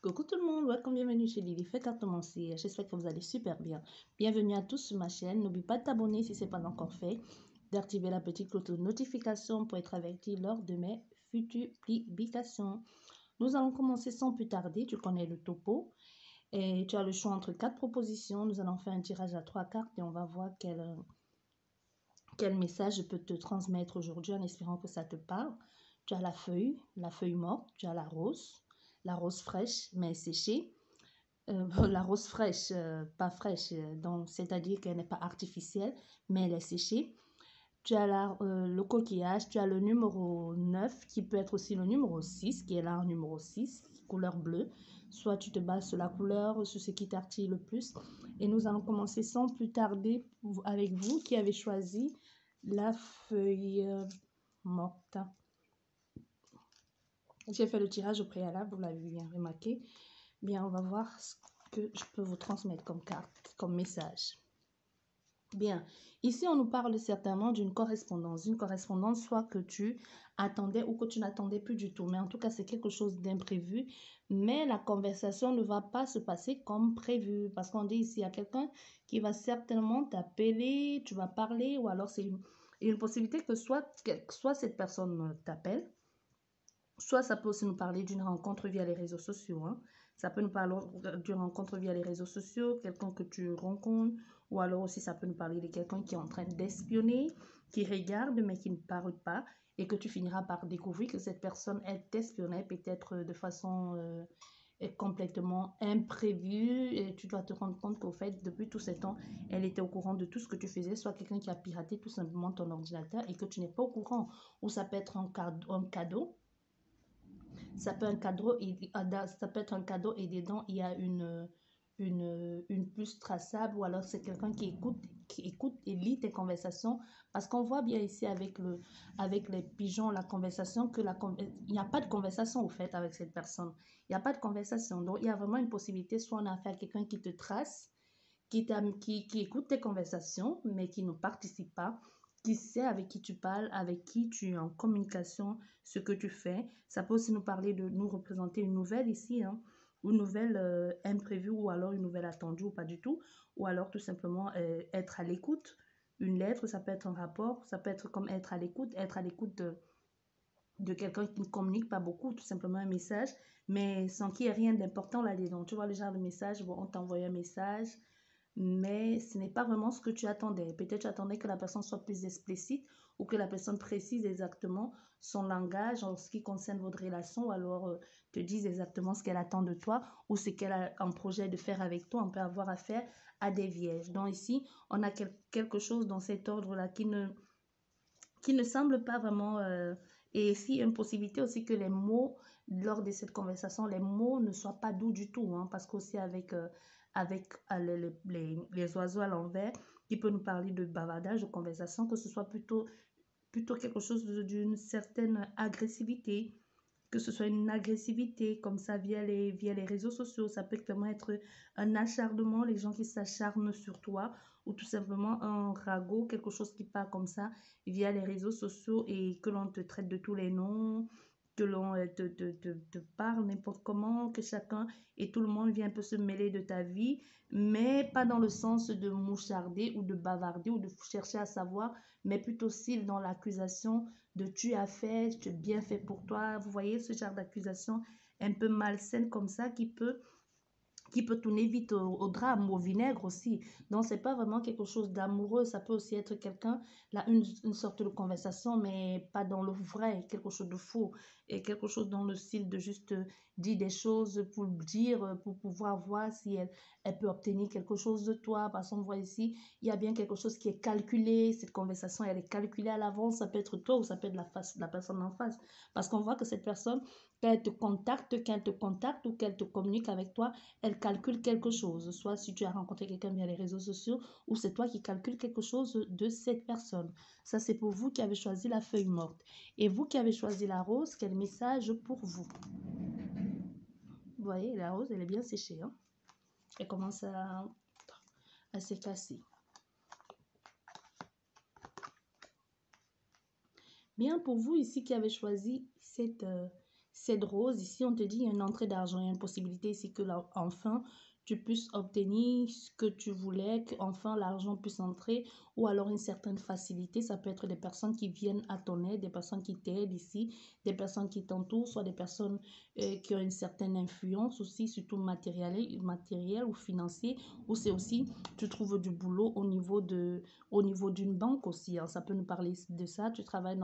Coucou tout le monde, welcome, bienvenue chez Lily, fais cartomancie. J'espère que vous allez super bien. Bienvenue à tous sur ma chaîne. N'oublie pas de t'abonner si ce n'est pas encore fait, d'activer la petite cloche de notification pour être averti lors de mes futures publications. Nous allons commencer sans plus tarder. Tu connais le topo et tu as le choix entre 4 propositions. Nous allons faire un tirage à 3 cartes et on va voir quel message je peux te transmettre aujourd'hui en espérant que ça te parle. Tu as la feuille morte, tu as la rose fraîche mais séchée. La rose fraîche, pas fraîche, donc c'est-à-dire qu'elle n'est pas artificielle, mais elle est séchée. Tu as le coquillage, tu as le numéro 9, qui peut être aussi le numéro 6, qui est là en numéro 6, couleur bleue. Soit tu te bases sur la couleur, sur ce qui t'attire le plus. Et nous allons commencer sans plus tarder avec vous qui avez choisi la feuille morte. J'ai fait le tirage au préalable, vous l'avez bien remarqué. Bien, on va voir ce que je peux vous transmettre comme carte, comme message. Bien, ici on nous parle certainement d'une correspondance. Une correspondance soit que tu attendais ou que tu n'attendais plus du tout. Mais en tout cas, c'est quelque chose d'imprévu. Mais la conversation ne va pas se passer comme prévu. Parce qu'on dit ici, il y a quelqu'un qui va certainement t'appeler, tu vas parler. Ou alors c'est une possibilité que soit cette personne t'appelle. Soit ça peut aussi nous parler d'une rencontre via les réseaux sociaux. Ça peut nous parler d'une rencontre via les réseaux sociaux, quelqu'un que tu rencontres. Ou alors aussi ça peut nous parler de quelqu'un qui est en train d'espionner, qui regarde mais qui ne parle pas. Et que tu finiras par découvrir que cette personne, elle t'espionnait peut-être de façon complètement imprévue. Et tu dois te rendre compte qu'au fait, depuis tout ce temps, elle était au courant de tout ce que tu faisais. Soit quelqu'un qui a piraté tout simplement ton ordinateur et que tu n'es pas au courant. Ou ça peut être un cadeau. Ça peut être un cadeau et dedans, il y a une puce traçable ou alors c'est quelqu'un qui écoute et lit tes conversations parce qu'on voit bien ici avec les pigeons, la conversation, il n'y a pas de conversation au fait avec cette personne. Il n'y a pas de conversation. Donc, il y a vraiment une possibilité, soit on a affaire à quelqu'un qui te trace, qui écoute tes conversations, mais qui ne participe pas, qui sait avec qui tu parles, avec qui tu es en communication, ce que tu fais. Ça peut aussi nous représenter une nouvelle ici, une nouvelle imprévue ou alors une nouvelle attendue ou pas du tout, ou alors tout simplement être à l'écoute. Une lettre, ça peut être un rapport, ça peut être comme être à l'écoute de quelqu'un qui ne communique pas beaucoup, tout simplement un message, mais sans qu'il y ait rien d'important là-dedans. Tu vois le genre de message, bon, on t'envoie un message, mais ce n'est pas vraiment ce que tu attendais. Peut-être tu attendais que la personne soit plus explicite ou que la personne précise exactement son langage en ce qui concerne votre relation ou alors te dise exactement ce qu'elle attend de toi ou ce qu'elle a en projet de faire avec toi. On peut avoir affaire à des vierges. Donc ici, on a quelque chose dans cet ordre-là qui ne semble pas vraiment... et ici, une possibilité aussi que les mots, lors de cette conversation, les mots ne soient pas doux du tout, parce qu'aussi avec les oiseaux à l'envers, qui peut nous parler de bavardage, de conversation, que ce soit plutôt quelque chose d'une certaine agressivité, que ce soit une agressivité comme ça via les réseaux sociaux. Ça peut clairement être un acharnement, les gens qui s'acharnent sur toi, ou tout simplement un ragot, quelque chose qui part comme ça via les réseaux sociaux et que l'on te traite de tous les noms, que l'on te parle n'importe comment, que chacun et tout le monde vient un peu se mêler de ta vie, mais pas dans le sens de moucharder ou de bavarder ou de chercher à savoir, mais plutôt aussi dans l'accusation de tu as fait, tu as bien fait pour toi. Vous voyez ce genre d'accusation un peu malsaine comme ça qui peut tourner vite au drame, au vinaigre aussi. Donc, c'est pas vraiment quelque chose d'amoureux. Ça peut aussi être quelqu'un, là, une sorte de conversation, mais pas dans le vrai, quelque chose de faux. Et quelque chose dans le style de juste dire des choses pour dire, pour pouvoir voir si elle peut obtenir quelque chose de toi. Parce qu'on voit ici, il y a bien quelque chose qui est calculé. Cette conversation, elle est calculée à l'avance. Ça peut être toi ou ça peut être la personne en face. Parce qu'on voit que cette personne, quand elle te contacte ou qu'elle te communique avec toi, elle calcule quelque chose. Soit si tu as rencontré quelqu'un via les réseaux sociaux ou c'est toi qui calcules quelque chose de cette personne. Ça, c'est pour vous qui avez choisi la feuille morte. Et vous qui avez choisi la rose, quel message pour vous? Vous voyez, la rose, elle est bien séchée. Elle commence à s'effacer. Bien, pour vous ici qui avez choisi c'est rose. Ici, on te dit il y a une entrée d'argent, il y a une possibilité ici que là, enfin, tu puisses obtenir ce que tu voulais, qu'enfin l'argent puisse entrer, ou alors une certaine facilité. Ça peut être des personnes qui viennent à ton aide, des personnes qui t'aident ici, des personnes qui t'entourent, soit des personnes qui ont une certaine influence aussi, surtout matérielle ou financier, ou c'est aussi, tu trouves du boulot au niveau d'une banque aussi, hein. Ça peut nous parler de ça. Tu travailles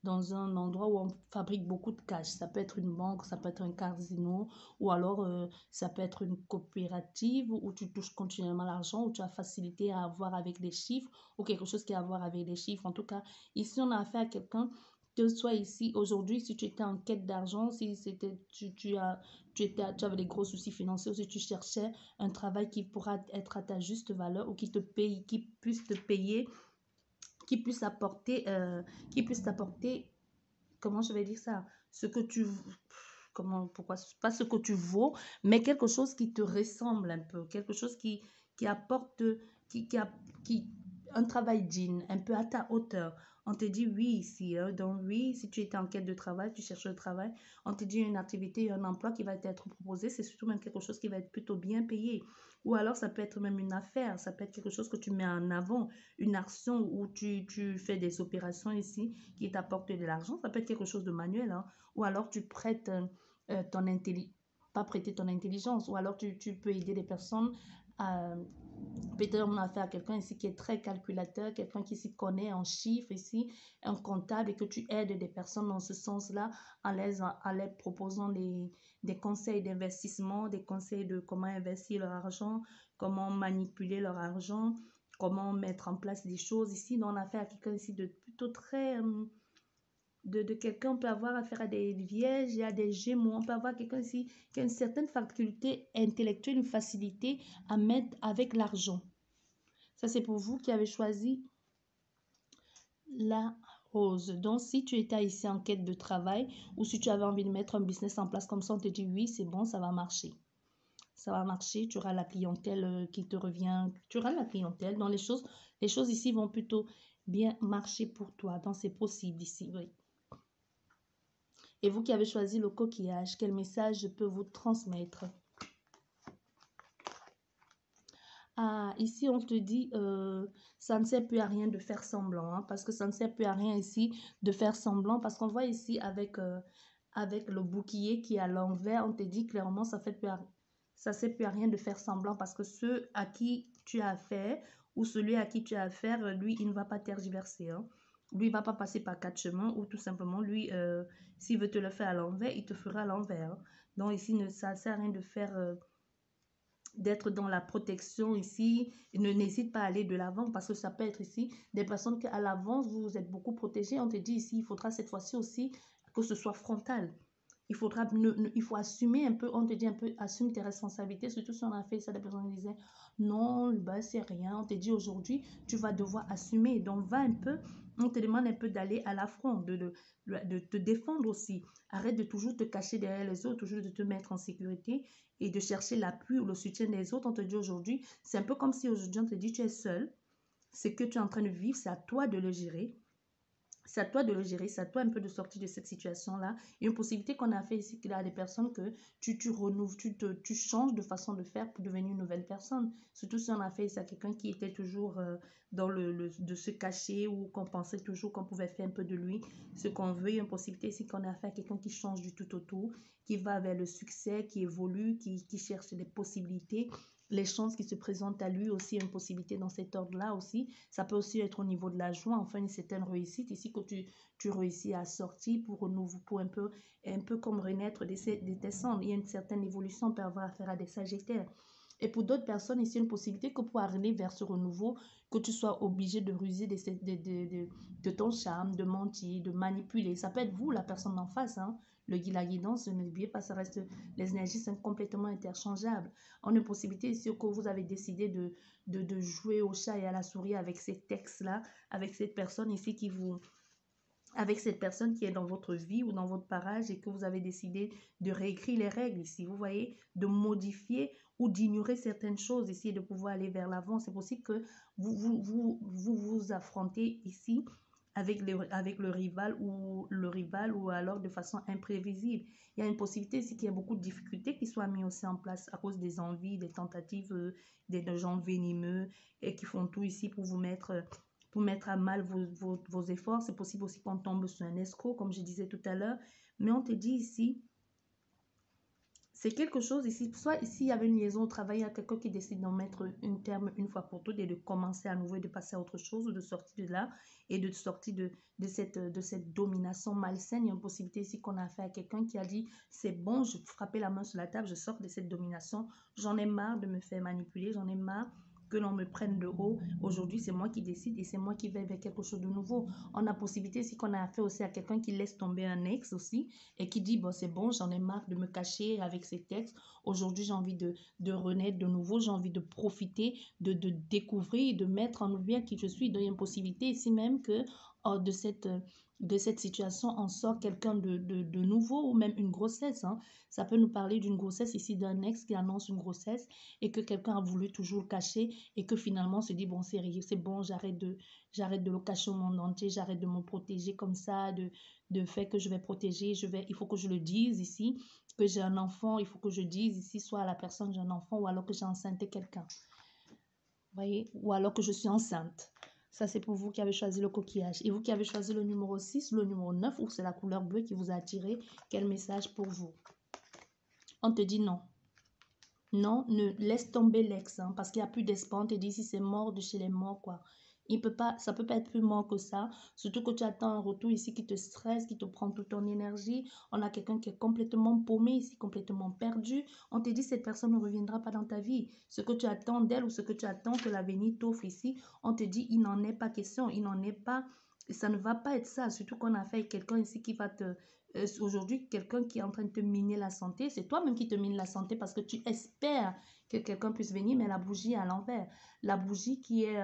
dans un endroit où on fabrique beaucoup de cash. Ça peut être une banque, ça peut être un casino, ou alors ça peut être une coopérative où tu touches continuellement l'argent, où tu as facilité à avoir avec des chiffres, ou quelque chose qui a à voir avec des chiffres. En tout cas, ici, on a affaire à quelqu'un, que ce soit ici, aujourd'hui, si tu étais en quête d'argent, si c'était, tu avais des gros soucis financiers, ou si tu cherchais un travail qui pourra être à ta juste valeur, ou qui te paye, qui puisse te payer, qui puisse apporter, comment je vais dire ça, ce que tu, comment, pourquoi, pas ce que tu vaux, mais quelque chose qui te ressemble un peu, quelque chose qui apporte, qui, a, qui, un travail digne, un peu à ta hauteur. On te dit oui ici, hein, donc oui, si tu étais en quête de travail, tu cherches le travail, on te dit une activité, un emploi qui va t'être proposé, c'est surtout même quelque chose qui va être plutôt bien payé. Ou alors ça peut être même une affaire, ça peut être quelque chose que tu mets en avant, une action où tu fais des opérations ici qui t'apportent de l'argent. Ça peut être quelque chose de manuel, hein. Ou alors tu prêtes ton intelligence, pas prêter ton intelligence, ou alors tu peux aider des personnes à... Peut-être on a affaire à quelqu'un ici qui est très calculateur, quelqu'un qui s'y connaît en chiffres ici, un comptable, et que tu aides des personnes dans ce sens-là en les proposant des conseils d'investissement, des conseils de comment investir leur argent, comment manipuler leur argent, comment mettre en place des choses. Ici, on a affaire à quelqu'un ici de plutôt très... de quelqu'un, on peut avoir affaire à des vierges et à des gémeaux. On peut avoir quelqu'un ici qui a une certaine faculté intellectuelle, une facilité à mettre avec l'argent. Ça, c'est pour vous qui avez choisi la rose. Donc, si tu étais ici en quête de travail ou si tu avais envie de mettre un business en place comme ça, on te dit oui, c'est bon, ça va marcher. Ça va marcher, tu auras la clientèle qui te revient, tu auras la clientèle. Donc, les choses ici vont plutôt bien marcher pour toi. Donc, c'est possible ici, oui. Et vous qui avez choisi le coquillage, quel message je peux vous transmettre? Ah, ici, on te dit, ça ne sert plus à rien de faire semblant, hein, parce que ça ne sert plus à rien ici de faire semblant, parce qu'on voit ici avec le bouclier qui est à l'envers, on te dit clairement, ça ne sert plus à rien de faire semblant, parce que ceux à qui tu as affaire, ou celui à qui tu as affaire, lui, il ne va pas tergiverser, hein. Lui, il ne va pas passer par quatre chemins, ou tout simplement, lui, s'il veut te le faire à l'envers, il te fera à l'envers, hein. Donc ici, ça ne sert à rien de faire... d'être dans la protection ici, n'hésite pas à aller de l'avant, parce que ça peut être ici des personnes qu'à l'avance vous êtes beaucoup protégés. On te dit ici, il faudra cette fois-ci aussi que ce soit frontal. Il faut assumer un peu, on te dit un peu, assume tes responsabilités, surtout si on a fait ça, des personnes qui disaient, non, ben, c'est rien. On te dit aujourd'hui, tu vas devoir assumer. Donc, va un peu, on te demande un peu d'aller à l'affront, de te défendre aussi. Arrête de toujours te cacher derrière les autres, toujours de te mettre en sécurité et de chercher l'appui ou le soutien des autres. On te dit aujourd'hui, c'est un peu comme si aujourd'hui on te dit, tu es seul. Ce que tu es en train de vivre, c'est à toi de le gérer. C'est à toi de le gérer, c'est à toi un peu de sortir de cette situation-là. Et une possibilité qu'on a fait ici, qu'il y a des personnes que tu renouves, tu changes de façon de faire pour devenir une nouvelle personne. Surtout si on a fait ça à quelqu'un qui était toujours dans de se cacher ou qu'on pensait toujours qu'on pouvait faire un peu de lui ce qu'on veut. Il y a une possibilité ici qu'on a fait à quelqu'un qui change du tout au tout, qui va vers le succès, qui évolue, qui cherche des possibilités, les chances qui se présentent à lui aussi, une possibilité dans cet ordre-là aussi. Ça peut aussi être au niveau de la joie, enfin une certaine réussite ici que tu réussis à sortir pour un peu comme renaître de tes cendres. Il y a une certaine évolution, on peut avoir affaire à des sagittaires. Et pour d'autres personnes, ici, une possibilité que pour arriver vers ce renouveau, que tu sois obligé de ruser de ton charme, de mentir, de manipuler. Ça peut être vous, la personne d'en face, hein. La guidance, n'oubliez pas, ça reste, les énergies sont complètement interchangeables. On a une possibilité ici que vous avez décidé de jouer au chat et à la souris avec ces textes-là, avec cette personne ici avec cette personne qui est dans votre vie ou dans votre parage et que vous avez décidé de réécrire les règles ici, vous voyez, de modifier ou d'ignorer certaines choses ici et de pouvoir aller vers l'avant. C'est possible que vous affrontez ici avec le rival ou alors de façon imprévisible. Il y a une possibilité ici qu'il y ait beaucoup de difficultés qui soient mises aussi en place à cause des envies, des tentatives des gens venimeux et qui font tout ici pour vous mettre à mal vos efforts. C'est possible aussi qu'on tombe sur un escroc, comme je disais tout à l'heure. Mais on te dit ici, c'est quelque chose ici, soit ici il y avait une liaison au travail, il y a quelqu'un qui décide d'en mettre un terme une fois pour toutes et de commencer à nouveau et de passer à autre chose ou de sortir de là et de sortir de cette domination malsaine. Il y a une possibilité ici qu'on a affaire à quelqu'un qui a dit c'est bon, je frappais la main sur la table, je sors de cette domination, j'en ai marre de me faire manipuler, j'en ai marre que l'on me prenne de haut. Aujourd'hui, c'est moi qui décide et c'est moi qui vais vers quelque chose de nouveau. On a possibilité ici qu'on a affaire aussi à quelqu'un qui laisse tomber un ex aussi et qui dit, bon, c'est bon, j'en ai marre de me cacher avec ces textes. Aujourd'hui, j'ai envie de renaître de nouveau. J'ai envie de profiter, de découvrir, de mettre en lumière qui je suis. Donc, il y a une possibilité ici même que de cette situation, on sort quelqu'un de nouveau ou même une grossesse. Hein. Ça peut nous parler d'une grossesse ici, d'un ex qui annonce une grossesse et que quelqu'un a voulu toujours le cacher et que finalement on se dit, bon, c'est bon, j'arrête de le cacher au monde entier, j'arrête de me protéger comme ça, de fait que je vais protéger, il faut que je le dise ici, que j'ai un enfant, il faut que je dise ici, soit à la personne j'ai un enfant ou alors que j'ai enceinte quelqu'un. Voyez, ou alors que je suis enceinte. Ça, c'est pour vous qui avez choisi le coquillage. Et vous qui avez choisi le numéro 6, le numéro 9, ou c'est la couleur bleue qui vous a attiré, quel message pour vous? On te dit non. Non, ne laisse tomber l'ex, hein, parce qu'il n'y a plus d'espoir. On te dit si c'est mort de chez les morts, quoi. Ça peut pas être plus mort que ça. Surtout que tu attends un retour ici qui te stresse, qui te prend toute ton énergie. On a quelqu'un qui est complètement paumé ici, complètement perdu. On te dit cette personne ne reviendra pas dans ta vie. Ce que tu attends d'elle ou ce que tu attends que l'avenir t'offre ici, on te dit il n'en est pas question, il n'en est pas. Ça ne va pas être ça. Surtout qu'on a fait avec quelqu'un ici qui va te... aujourd'hui, quelqu'un qui est en train de te miner la santé, c'est toi-même qui te mine la santé parce que tu espères que quelqu'un puisse venir, mais la bougie est à l'envers. La bougie qui est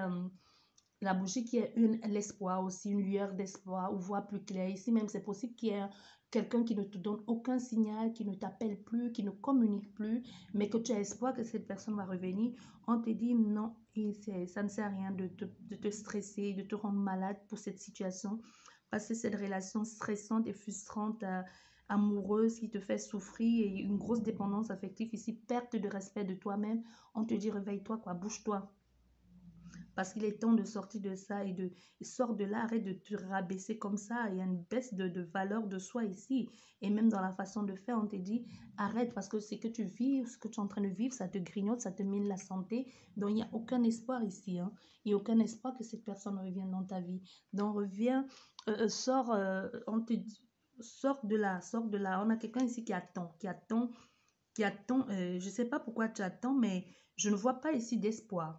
l'espoir aussi, une lueur d'espoir ou voit plus clair. Ici même, c'est possible qu'il y ait quelqu'un qui ne te donne aucun signal, qui ne t'appelle plus, qui ne communique plus, mais que tu as espoir que cette personne va revenir. On te dit non, et ça ne sert à rien de te stresser, de te rendre malade pour cette situation, parce que cette relation stressante et frustrante, amoureuse qui te fait souffrir et une grosse dépendance affective ici, perte de respect de toi-même, on te dit réveille-toi, quoi, bouge-toi. Parce qu'il est temps de sortir de ça et sors de là, arrête de te rabaisser comme ça. Il y a une baisse de valeur de soi ici. Et même dans la façon de faire, on te dit arrête parce que ce que tu vis, ce que tu es en train de vivre, ça te grignote, ça te mine la santé. Donc il n'y a aucun espoir ici. Hein. Il n'y a aucun espoir que cette personne revienne dans ta vie. Donc reviens, sors, on te dit, sors de là. On a quelqu'un ici qui attend. Je ne sais pas pourquoi tu attends, mais je ne vois pas ici d'espoir.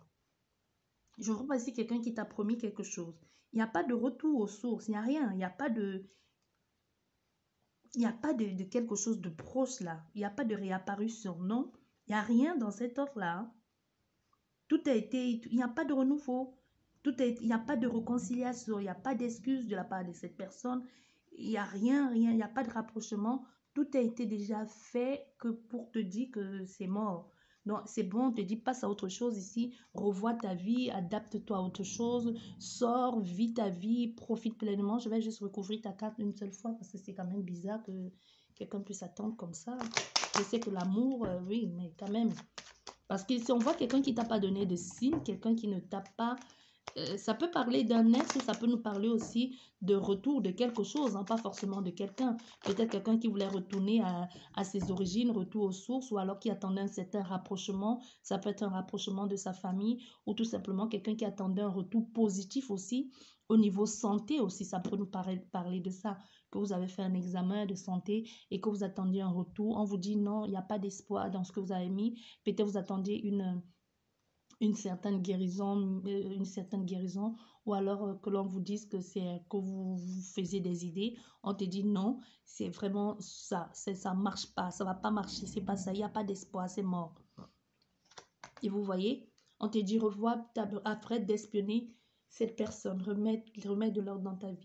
Je ne vois pas ici quelqu'un qui t'a promis quelque chose. Il n'y a pas de retour aux sources, il n'y a rien. Il n'y a pas de quelque chose de proche là. Il n'y a pas de réapparition, non. Il n'y a rien dans cette offre-là. Hein. Tout a été, il n'y a pas de renouveau. Il n'y a pas de réconciliation, il n'y a pas d'excuse de la part de cette personne. Il n'y a rien, il n'y a pas de rapprochement. Tout a été déjà fait que pour te dire que c'est mort. Donc, c'est bon, on te dit, passe à autre chose ici, revois ta vie, adapte-toi à autre chose, sors, vis ta vie, profite pleinement. Je vais juste recouvrir ta carte une seule fois parce que c'est quand même bizarre que quelqu'un puisse attendre comme ça. Je sais que l'amour, oui, mais quand même. Parce que si on voit quelqu'un qui ne t'a pas donné de signe, quelqu'un qui ne t'a pas... ça peut parler d'un ex ou ça peut nous parler aussi de retour de quelque chose, hein, pas forcément de quelqu'un. Peut-être quelqu'un qui voulait retourner à ses origines, retour aux sources, ou alors qui attendait un certain rapprochement. Ça peut être un rapprochement de sa famille ou tout simplement quelqu'un qui attendait un retour positif aussi. Au niveau santé aussi, ça peut nous parler de ça. Que vous avez fait un examen de santé et que vous attendiez un retour. On vous dit non, il n'y a pas d'espoir dans ce que vous avez mis. Peut-être vous attendiez une certaine guérison, ou alors que l'on vous dise que vous faisiez des idées, on te dit non, c'est vraiment ça, ça marche pas, ça va pas marcher, c'est pas ça, il n'y a pas d'espoir, c'est mort. Et vous voyez, on te dit revois après d'espionner cette personne, remets de l'ordre dans ta vie.